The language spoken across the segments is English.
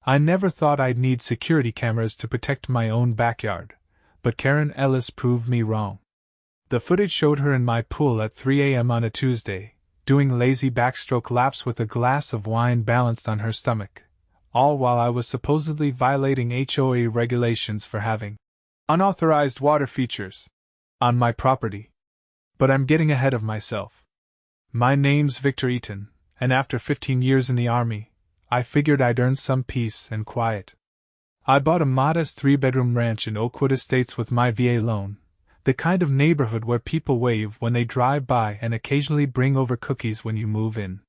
I never thought I'd need security cameras to protect my own backyard, but Karen Ellis proved me wrong. The footage showed her in my pool at 3 a.m. on a Tuesday, doing lazy backstroke laps with a glass of wine balanced on her stomach, all while I was supposedly violating HOA regulations for having unauthorized water features on my property. But I'm getting ahead of myself. My name's Victor Eaton, and after 15 years in the Army, I figured I'd earn some peace and quiet. I bought a modest 3-bedroom ranch in Oakwood Estates with my VA loan, the kind of neighborhood where people wave when they drive by and occasionally bring over cookies when you move in.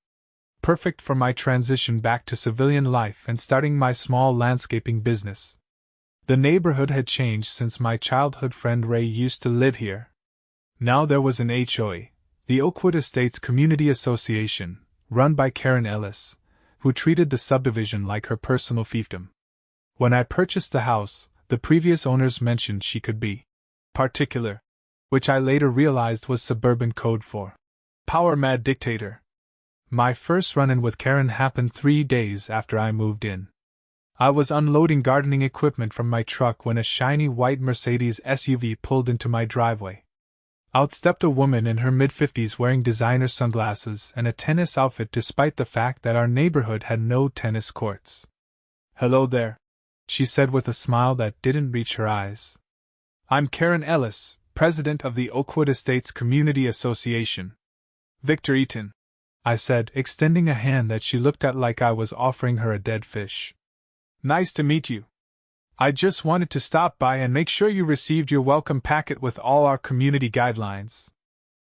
Perfect for my transition back to civilian life and starting my small landscaping business. The neighborhood had changed since my childhood friend Ray used to live here. Now there was an HOA, the Oakwood Estates Community Association, run by Karen Ellis, who treated the subdivision like her personal fiefdom. When I purchased the house, the previous owners mentioned she could be particular, which I later realized was suburban code for power-mad dictator. My first run-in with Karen happened 3 days after I moved in. I was unloading gardening equipment from my truck when a shiny white Mercedes SUV pulled into my driveway. Out stepped a woman in her mid-50s wearing designer sunglasses and a tennis outfit despite the fact that our neighborhood had no tennis courts. "Hello there," she said with a smile that didn't reach her eyes. "I'm Karen Ellis, president of the Oakwood Estates Community Association." "Victor Eaton," I said, extending a hand that she looked at like I was offering her a dead fish. "Nice to meet you. I just wanted to stop by and make sure you received your welcome packet with all our community guidelines."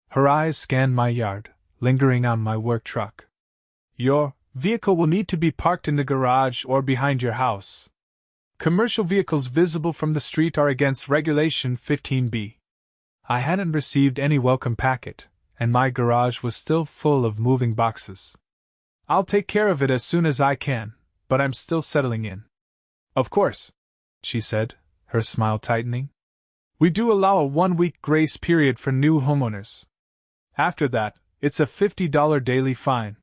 Her eyes scanned my yard, lingering on my work truck. "Your vehicle will need to be parked in the garage or behind your house. Commercial vehicles visible from the street are against Regulation 15B. I hadn't received any welcome packet, and my garage was still full of moving boxes. "I'll take care of it as soon as I can, but I'm still settling in." "Of course," she said, her smile tightening. "We do allow a 1-week grace period for new homeowners. After that, it's a $50 daily fine."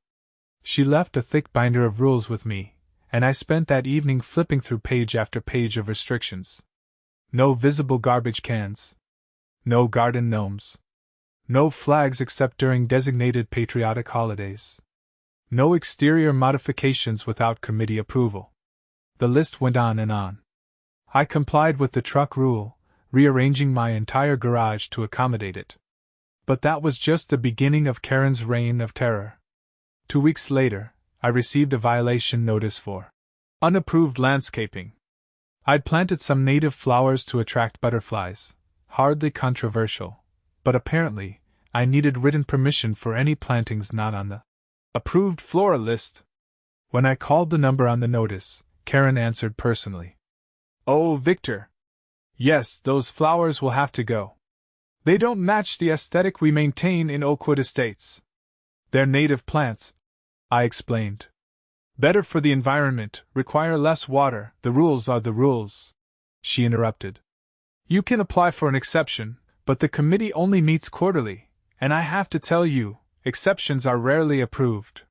She left a thick binder of rules with me, and I spent that evening flipping through page after page of restrictions. No visible garbage cans. No garden gnomes. No flags except during designated patriotic holidays. No exterior modifications without committee approval. The list went on and on. I complied with the truck rule, rearranging my entire garage to accommodate it. But that was just the beginning of Karen's reign of terror. 2 weeks later, I received a violation notice for unapproved landscaping. I'd planted some native flowers to attract butterflies, hardly controversial, but apparently, I needed written permission for any plantings not on the approved flora list. When I called the number on the notice, Karen answered personally. "Oh, Victor. Yes, those flowers will have to go. They don't match the aesthetic we maintain in Oakwood Estates. They're native plants," I explained. "Better for the environment, require less water, the rules are the rules," she interrupted. "You can apply for an exception, but the committee only meets quarterly, and I have to tell you, exceptions are rarely approved."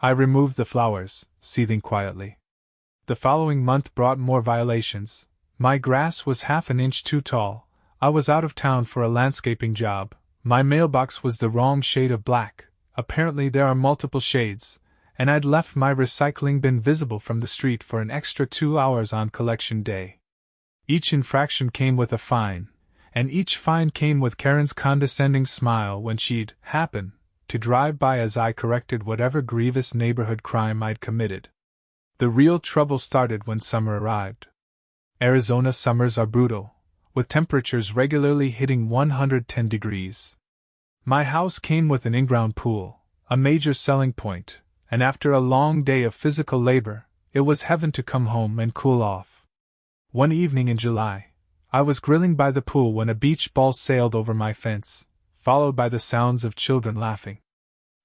I removed the flowers, seething quietly. The following month brought more violations. My grass was half an inch too tall. I was out of town for a landscaping job. My mailbox was the wrong shade of black. Apparently there are multiple shades, and I'd left my recycling bin visible from the street for an extra 2 hours on collection day. Each infraction came with a fine, and each fine came with Karen's condescending smile when she'd happen to drive by as I corrected whatever grievous neighborhood crime I'd committed. The real trouble started when summer arrived. Arizona summers are brutal, with temperatures regularly hitting 110 degrees. My house came with an in-ground pool, a major selling point, and after a long day of physical labor, it was heaven to come home and cool off. One evening in July, I was grilling by the pool when a beach ball sailed over my fence, followed by the sounds of children laughing.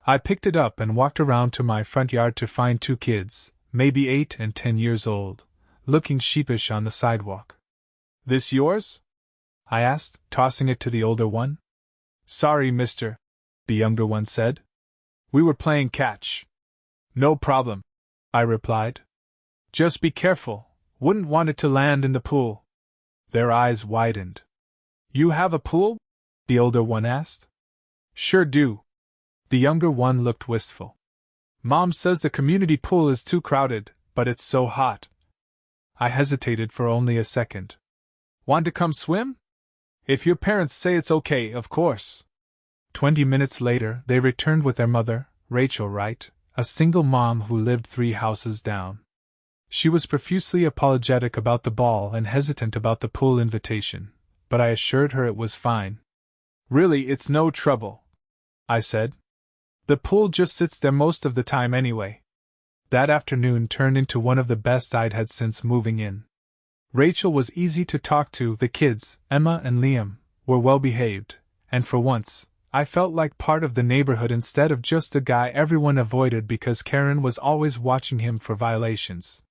I picked it up and walked around to my front yard to find 2 kids, maybe 8 and 10 years old, looking sheepish on the sidewalk. "This yours?" I asked, tossing it to the older one. "Sorry, mister," the younger one said. "We were playing catch." "No problem," I replied. Just be careful, wouldn't want it to land in the pool. Their eyes widened. You have a pool? The older one asked. Sure do. The younger one looked wistful. Mom says the community pool is too crowded, but it's so hot. I hesitated for only a second. Want to come swim? If your parents say it's okay, of course. 20 minutes later, they returned with their mother, Rachel Wright, a single mom who lived 3 houses down. She was profusely apologetic about the ball and hesitant about the pool invitation, but I assured her it was fine. Really, it's no trouble, I said. The pool just sits there most of the time anyway. That afternoon turned into one of the best I'd had since moving in. Rachel was easy to talk to, the kids, Emma and Liam, were well behaved, and for once, I felt like part of the neighborhood instead of just the guy everyone avoided because Karen was always watching him for violations.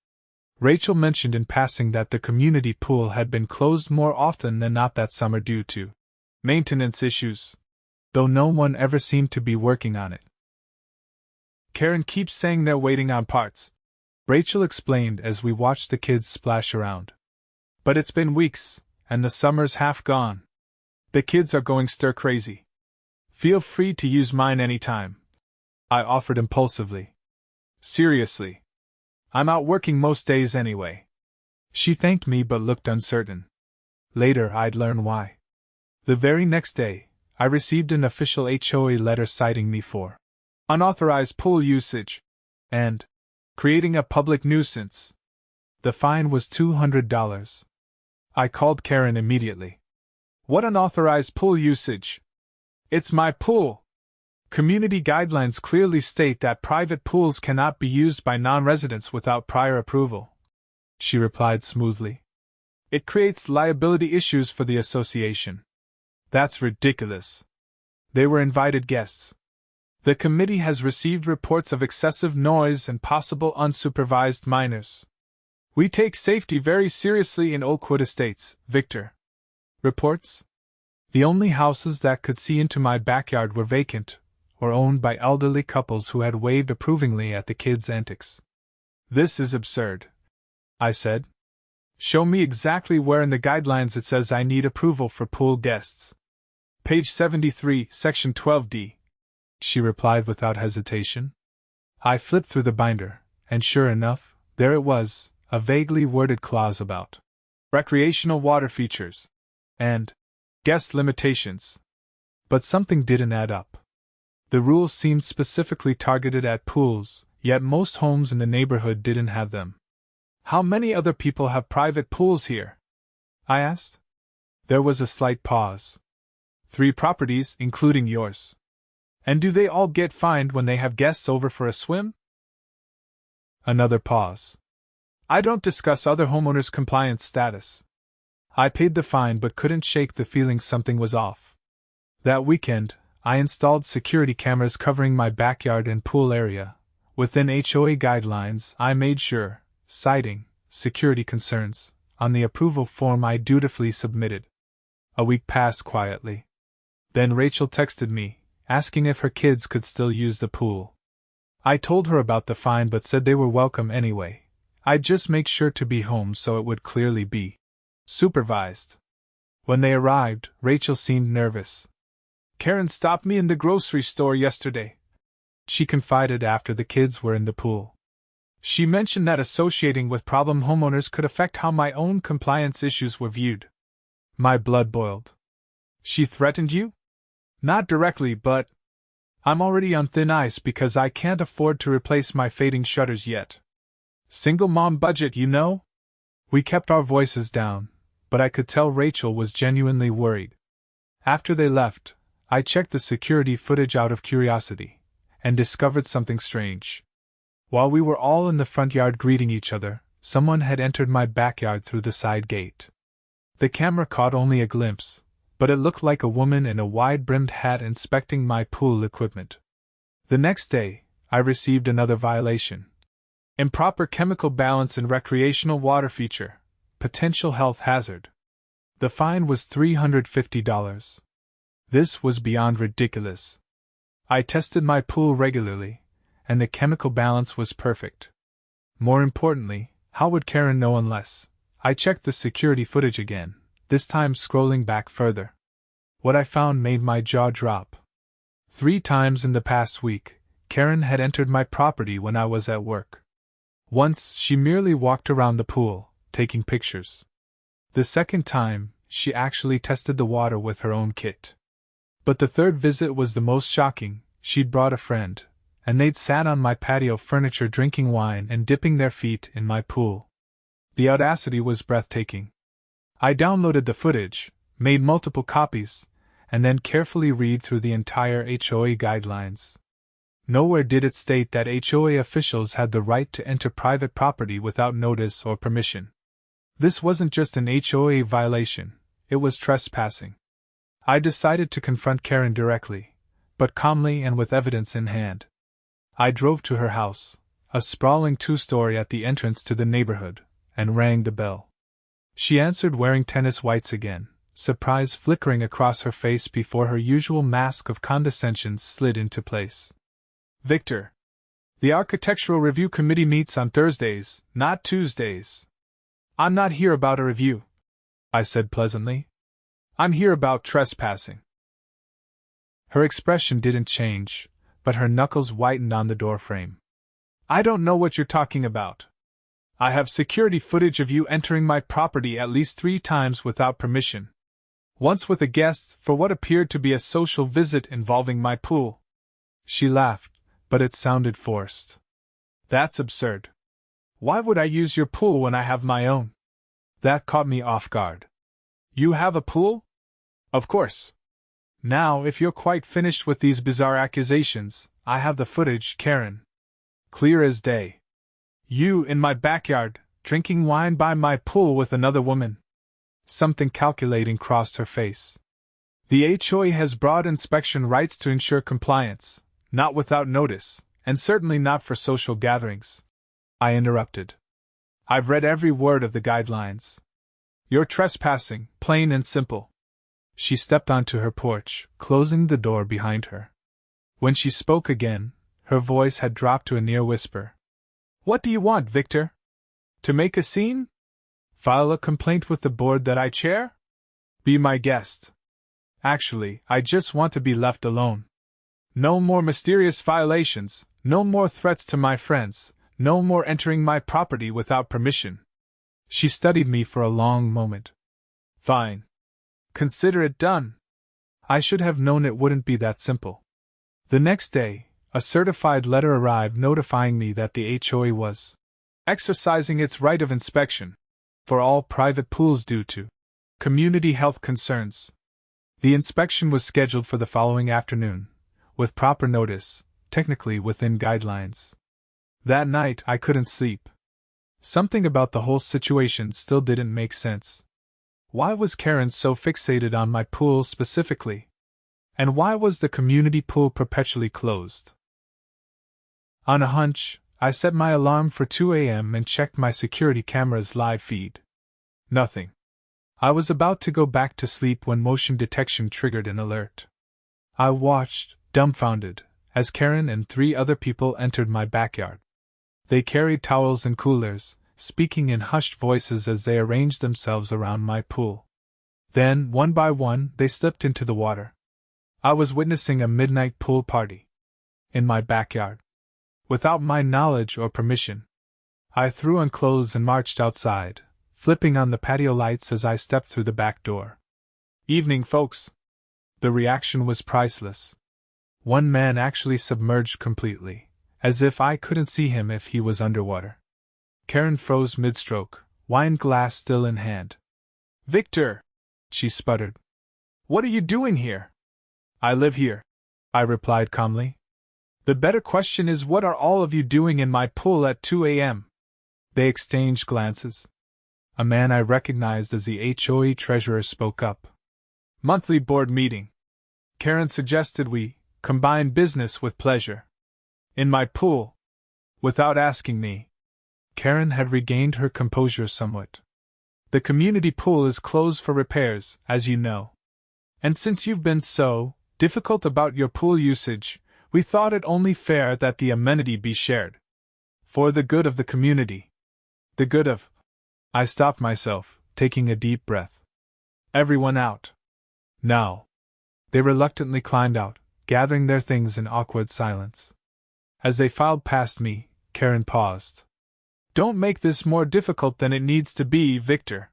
Rachel mentioned in passing that the community pool had been closed more often than not that summer due to maintenance issues, though no one ever seemed to be working on it. Karen keeps saying they're waiting on parts, Rachel explained as we watched the kids splash around. But it's been weeks, and the summer's half gone. The kids are going stir-crazy. Feel free to use mine anytime, I offered impulsively. Seriously. I'm out working most days anyway. She thanked me but looked uncertain. Later I'd learn why. The very next day, I received an official HOA letter citing me for unauthorized pool usage and creating a public nuisance. The fine was $200. I called Karen immediately. What unauthorized pool usage? It's my pool. Community guidelines clearly state that private pools cannot be used by non-residents without prior approval, she replied smoothly. It creates liability issues for the association. That's ridiculous. They were invited guests. The committee has received reports of excessive noise and possible unsupervised minors. We take safety very seriously in Oakwood Estates, Victor. Reports? The only houses that could see into my backyard were vacant, or owned by elderly couples who had waved approvingly at the kids' antics. This is absurd, I said. Show me exactly where in the guidelines it says I need approval for pool guests. Page 73, Section 12D, she replied without hesitation. I flipped through the binder, and sure enough, there it was, a vaguely worded clause about recreational water features and guest limitations. But something didn't add up. The rules seemed specifically targeted at pools, yet most homes in the neighborhood didn't have them. How many other people have private pools here? I asked. There was a slight pause. 3 properties, including yours. And do they all get fined when they have guests over for a swim? Another pause. I don't discuss other homeowners' compliance status. I paid the fine but couldn't shake the feeling something was off. That weekend, I installed security cameras covering my backyard and pool area. Within HOA guidelines, I made sure, citing security concerns, on the approval form I dutifully submitted. A week passed quietly. Then Rachel texted me, asking if her kids could still use the pool. I told her about the fine but said they were welcome anyway. I'd just make sure to be home so it would clearly be supervised. When they arrived, Rachel seemed nervous. Karen stopped me in the grocery store yesterday, she confided after the kids were in the pool. She mentioned that associating with problem homeowners could affect how my own compliance issues were viewed. My blood boiled. She threatened you? Not directly, but I'm already on thin ice because I can't afford to replace my fading shutters yet. Single mom budget, you know? We kept our voices down, but I could tell Rachel was genuinely worried. After they left, I checked the security footage out of curiosity, and discovered something strange. While we were all in the front yard greeting each other, someone had entered my backyard through the side gate. The camera caught only a glimpse, but it looked like a woman in a wide-brimmed hat inspecting my pool equipment. The next day, I received another violation. Improper chemical balance in recreational water feature, potential health hazard. The fine was $350. This was beyond ridiculous. I tested my pool regularly, and the chemical balance was perfect. More importantly, How would Karen know unless? I checked the security footage again, this time scrolling back further. What I found made my jaw drop. 3 times in the past week, Karen had entered my property when I was at work. Once, she merely walked around the pool, taking pictures. The second time, she actually tested the water with her own kit. But the third visit was the most shocking. She'd brought a friend, and they'd sat on my patio furniture drinking wine and dipping their feet in my pool. The audacity was breathtaking. I downloaded the footage, made multiple copies, and then carefully read through the entire HOA guidelines. Nowhere did it state that HOA officials had the right to enter private property without notice or permission. This wasn't just an HOA violation, it was trespassing. I decided to confront Karen directly, but calmly and with evidence in hand. I drove to her house, a sprawling 2-story at the entrance to the neighborhood, and rang the bell. She answered wearing tennis whites again, surprise flickering across her face before her usual mask of condescension slid into place. Victor. The Architectural Review Committee meets on Thursdays, not Tuesdays. I'm not here about a review, I said pleasantly. I'm here about trespassing. Her expression didn't change, but her knuckles whitened on the doorframe. I don't know what you're talking about. I have security footage of you entering my property at least 3 times without permission. Once with a guest for what appeared to be a social visit involving my pool. She laughed, but it sounded forced. That's absurd. Why would I use your pool when I have my own? That caught me off guard. You have a pool? Of course. Now, if you're quite finished with these bizarre accusations, I have the footage, Karen. Clear as day. You in my backyard, drinking wine by my pool with another woman. Something calculating crossed her face. The HOA has broad inspection rights to ensure compliance, not without notice, and certainly not for social gatherings. I interrupted. I've read every word of the guidelines. You're trespassing, plain and simple. She stepped onto her porch, closing the door behind her. When she spoke again, her voice had dropped to a near whisper. What do you want, Victor? To make a scene? File a complaint with the board that I chair? Be my guest. Actually, I just want to be left alone. No more mysterious violations, no more threats to my friends, no more entering my property without permission. She studied me for a long moment. Fine. Consider it done. I should have known it wouldn't be that simple. The next day, a certified letter arrived notifying me that the HOA was exercising its right of inspection for all private pools due to community health concerns. The inspection was scheduled for the following afternoon, with proper notice, technically within guidelines. That night I couldn't sleep. Something about the whole situation still didn't make sense. Why was Karen so fixated on my pool specifically? And why was the community pool perpetually closed? On a hunch, I set my alarm for 2 a.m. and checked my security camera's live feed. Nothing. I was about to go back to sleep when motion detection triggered an alert. I watched, dumbfounded, as Karen and 3 other people entered my backyard. They carried towels and coolers, speaking in hushed voices as they arranged themselves around my pool. Then, one by one, they slipped into the water. I was witnessing a midnight pool party. In my backyard. Without my knowledge or permission. I threw on clothes and marched outside, flipping on the patio lights as I stepped through the back door. Evening, folks. The reaction was priceless. One man actually submerged completely, as if I couldn't see him if he was underwater. Karen froze mid-stroke, wine glass still in hand. Victor! She sputtered. What are you doing here? I live here, I replied calmly. The better question is, what are all of you doing in my pool at 2 a.m.? They exchanged glances. A man I recognized as the HOA treasurer spoke up. Monthly board meeting. Karen suggested we combine business with pleasure. In my pool. Without asking me. Karen had regained her composure somewhat. The community pool is closed for repairs, as you know. And since you've been so difficult about your pool usage, we thought it only fair that the amenity be shared. For the good of the community. The good of. I stopped myself, taking a deep breath. Everyone out. Now. They reluctantly climbed out, gathering their things in awkward silence. As they filed past me, Karen paused. Don't make this more difficult than it needs to be, Victor.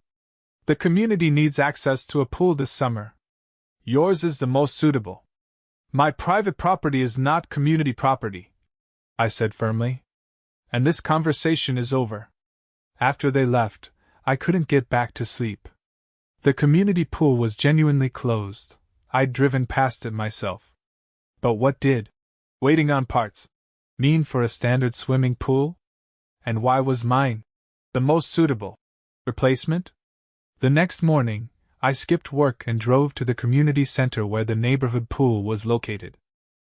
The community needs access to a pool this summer. Yours is the most suitable. My private property is not community property, I said firmly. And this conversation is over. After they left, I couldn't get back to sleep. The community pool was genuinely closed. I'd driven past it myself. But what did waiting on parts mean for a standard swimming pool? And why was mine the most suitable replacement? The next morning, I skipped work and drove to the community center where the neighborhood pool was located.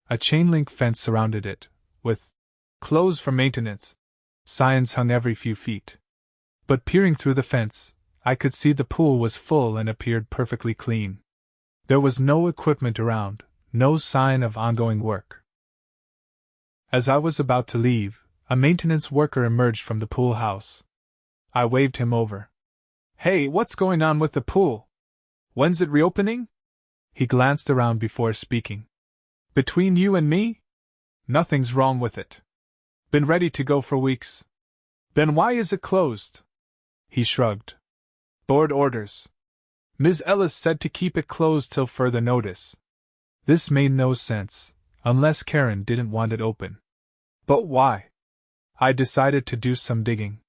A chain-link fence surrounded it, with "closed for maintenance" signs hung every few feet. But peering through the fence, I could see the pool was full and appeared perfectly clean. There was no equipment around, no sign of ongoing work. As I was about to leave, a maintenance worker emerged from the pool house. I waved him over. Hey, what's going on with the pool? When's it reopening? He glanced around before speaking. Between you and me? Nothing's wrong with it. Been ready to go for weeks. Then why is it closed? He shrugged. Board orders. Ms. Ellis said to keep it closed till further notice. This made no sense, unless Karen didn't want it open. But why? I decided to do some digging.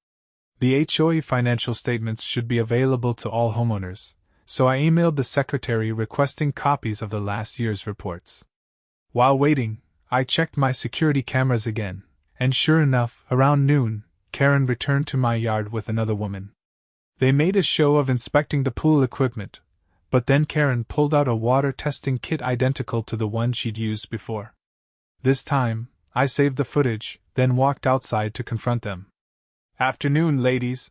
The HOA financial statements should be available to all homeowners, so I emailed the secretary requesting copies of the last year's reports. While waiting, I checked my security cameras again, and sure enough, around noon, Karen returned to my yard with another woman. They made a show of inspecting the pool equipment, but then Karen pulled out a water testing kit identical to the one she'd used before. This time, I saved the footage, then walked outside to confront them. Afternoon, ladies,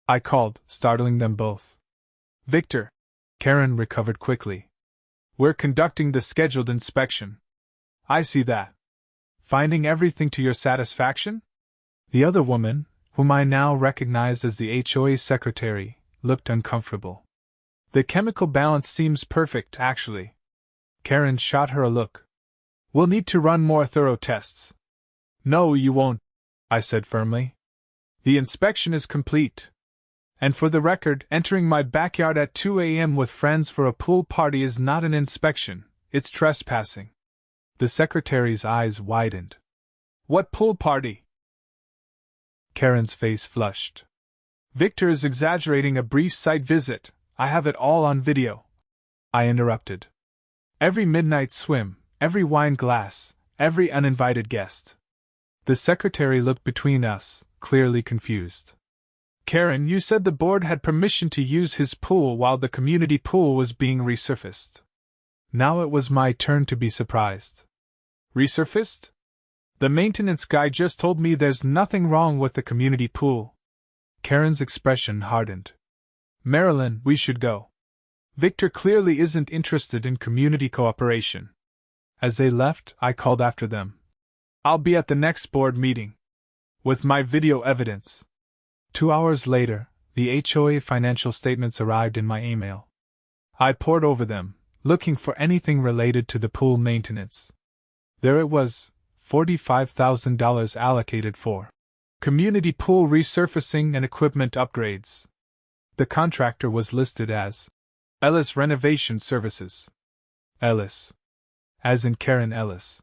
I called, startling them both. Victor, Karen recovered quickly. We're conducting the scheduled inspection. I see that. Finding everything to your satisfaction? The other woman, whom I now recognized as the HOA secretary, looked uncomfortable. The chemical balance seems perfect, actually. Karen shot her a look. We'll need to run more thorough tests. No, you won't, I said firmly. The inspection is complete. And for the record, entering my backyard at 2 a.m. with friends for a pool party is not an inspection, it's trespassing. The secretary's eyes widened. What pool party? Karen's face flushed. Victor is exaggerating a brief site visit. I have it all on video. I interrupted. Every midnight swim, every wine glass, every uninvited guest. The secretary looked between us, clearly confused. Karen, you said the board had permission to use his pool while the community pool was being resurfaced. Now it was my turn to be surprised. Resurfaced? The maintenance guy just told me there's nothing wrong with the community pool. Karen's expression hardened. Marilyn, we should go. Victor clearly isn't interested in community cooperation. As they left, I called after them. I'll be at the next board meeting. With my video evidence. 2 hours later, the HOA financial statements arrived in my email. I pored over them, looking for anything related to the pool maintenance. There it was, $45,000 allocated for community pool resurfacing and equipment upgrades. The contractor was listed as Ellis Renovation Services. Ellis. As in Karen Ellis.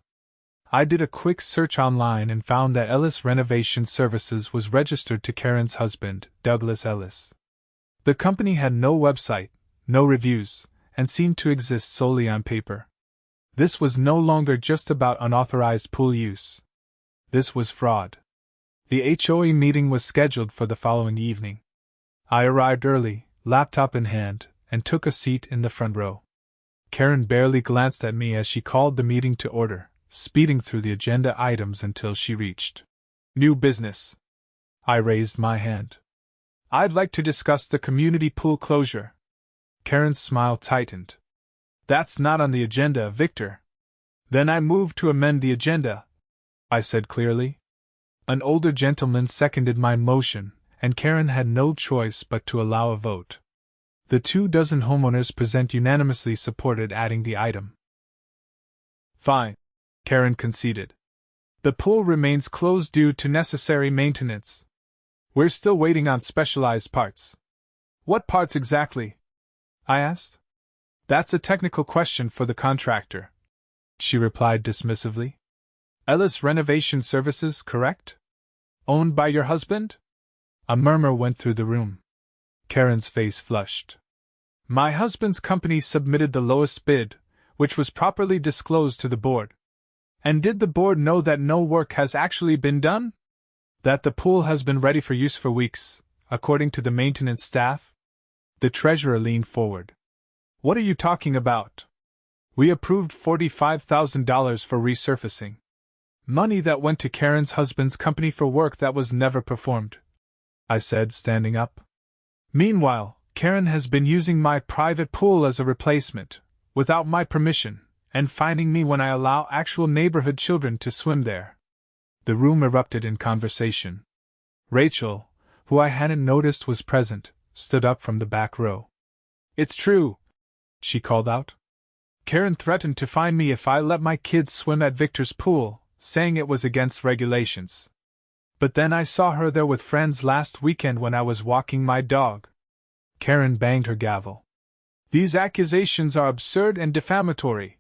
I did a quick search online and found that Ellis Renovation Services was registered to Karen's husband, Douglas Ellis. The company had no website, no reviews, and seemed to exist solely on paper. This was no longer just about unauthorized pool use. This was fraud. The HOA meeting was scheduled for the following evening. I arrived early, laptop in hand, and took a seat in the front row. Karen barely glanced at me as she called the meeting to order, speeding through the agenda items until she reached new business. I raised my hand. I'd like to discuss the community pool closure. Karen's smile tightened. That's not on the agenda, Victor. Then I move to amend the agenda, I said clearly. An older gentleman seconded my motion, and Karen had no choice but to allow a vote. The 24 homeowners present unanimously supported adding the item. Fine, Karen conceded. The pool remains closed due to necessary maintenance. We're still waiting on specialized parts. What parts exactly? I asked. That's a technical question for the contractor, she replied dismissively. Ellis Renovation Services, correct? Owned by your husband? A murmur went through the room. Karen's face flushed. My husband's company submitted the lowest bid, which was properly disclosed to the board. And did the board know that no work has actually been done? That the pool has been ready for use for weeks, according to the maintenance staff? The treasurer leaned forward. What are you talking about? We approved $45,000 for resurfacing. Money that went to Karen's husband's company for work that was never performed, I said, standing up. Meanwhile, Karen has been using my private pool as a replacement, without my permission, and fining me when I allow actual neighborhood children to swim there. The room erupted in conversation. Rachel, who I hadn't noticed was present, stood up from the back row. It's true, she called out. Karen threatened to fine me if I let my kids swim at Victor's pool, saying it was against regulations. But then I saw her there with friends last weekend when I was walking my dog. Karen banged her gavel. These accusations are absurd and defamatory.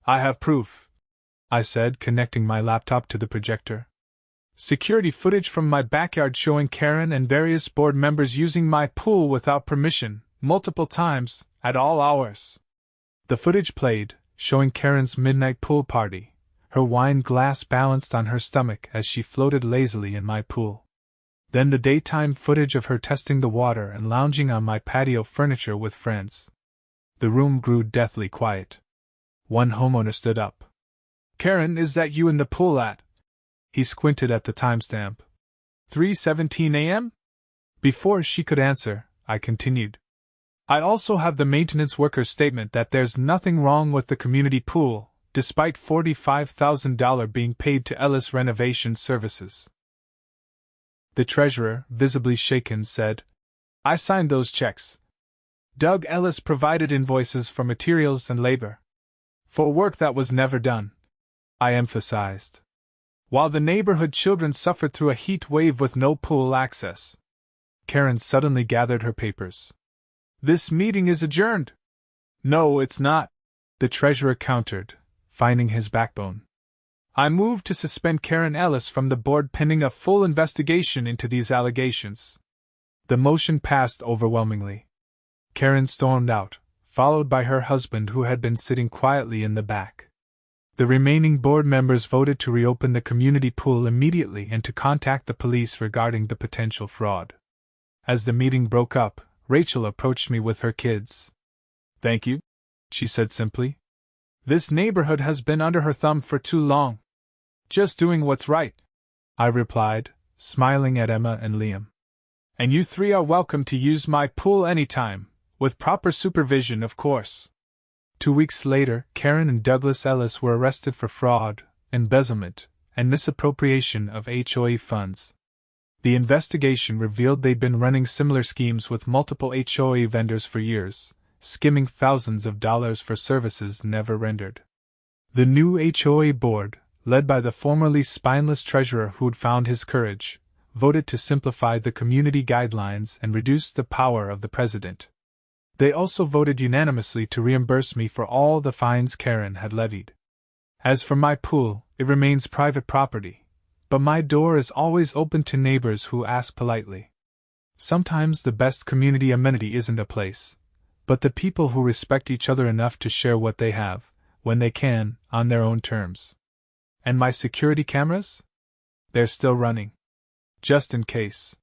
I have proof, I said, connecting my laptop to the projector. Security footage from my backyard showing Karen and various board members using my pool without permission, multiple times, at all hours. The footage played, showing Karen's midnight pool party, her wine glass balanced on her stomach as she floated lazily in my pool. Then the daytime footage of her testing the water and lounging on my patio furniture with friends. The room grew deathly quiet. One homeowner stood up. Karen, is that you in the pool at? He squinted at the timestamp. 3:17 a.m.? Before she could answer, I continued. I also have the maintenance worker's statement that there's nothing wrong with the community pool, despite $45,000 being paid to Ellis Renovation Services. The treasurer, visibly shaken, said, I signed those checks. Doug Ellis provided invoices for materials and labor. For work that was never done, I emphasized. While the neighborhood children suffered through a heat wave with no pool access. Karen suddenly gathered her papers. This meeting is adjourned. No, it's not, the treasurer countered, finding his backbone. I move to suspend Karen Ellis from the board pending a full investigation into these allegations. The motion passed overwhelmingly. Karen stormed out, followed by her husband who had been sitting quietly in the back. The remaining board members voted to reopen the community pool immediately and to contact the police regarding the potential fraud. As the meeting broke up, Rachel approached me with her kids. Thank you, she said simply. This neighborhood has been under her thumb for too long. Just doing what's right, I replied, smiling at Emma and Liam. And you three are welcome to use my pool anytime, with proper supervision, of course. 2 weeks later, Karen and Douglas Ellis were arrested for fraud, embezzlement, and misappropriation of HOA funds. The investigation revealed they'd been running similar schemes with multiple HOA vendors for years, skimming thousands of dollars for services never rendered. The new HOA board, led by the formerly spineless treasurer who'd found his courage, voted to simplify the community guidelines and reduce the power of the president. They also voted unanimously to reimburse me for all the fines Karen had levied. As for my pool, it remains private property. But my door is always open to neighbors who ask politely. Sometimes the best community amenity isn't a place, but the people who respect each other enough to share what they have, when they can, on their own terms. And my security cameras? They're still running. Just in case.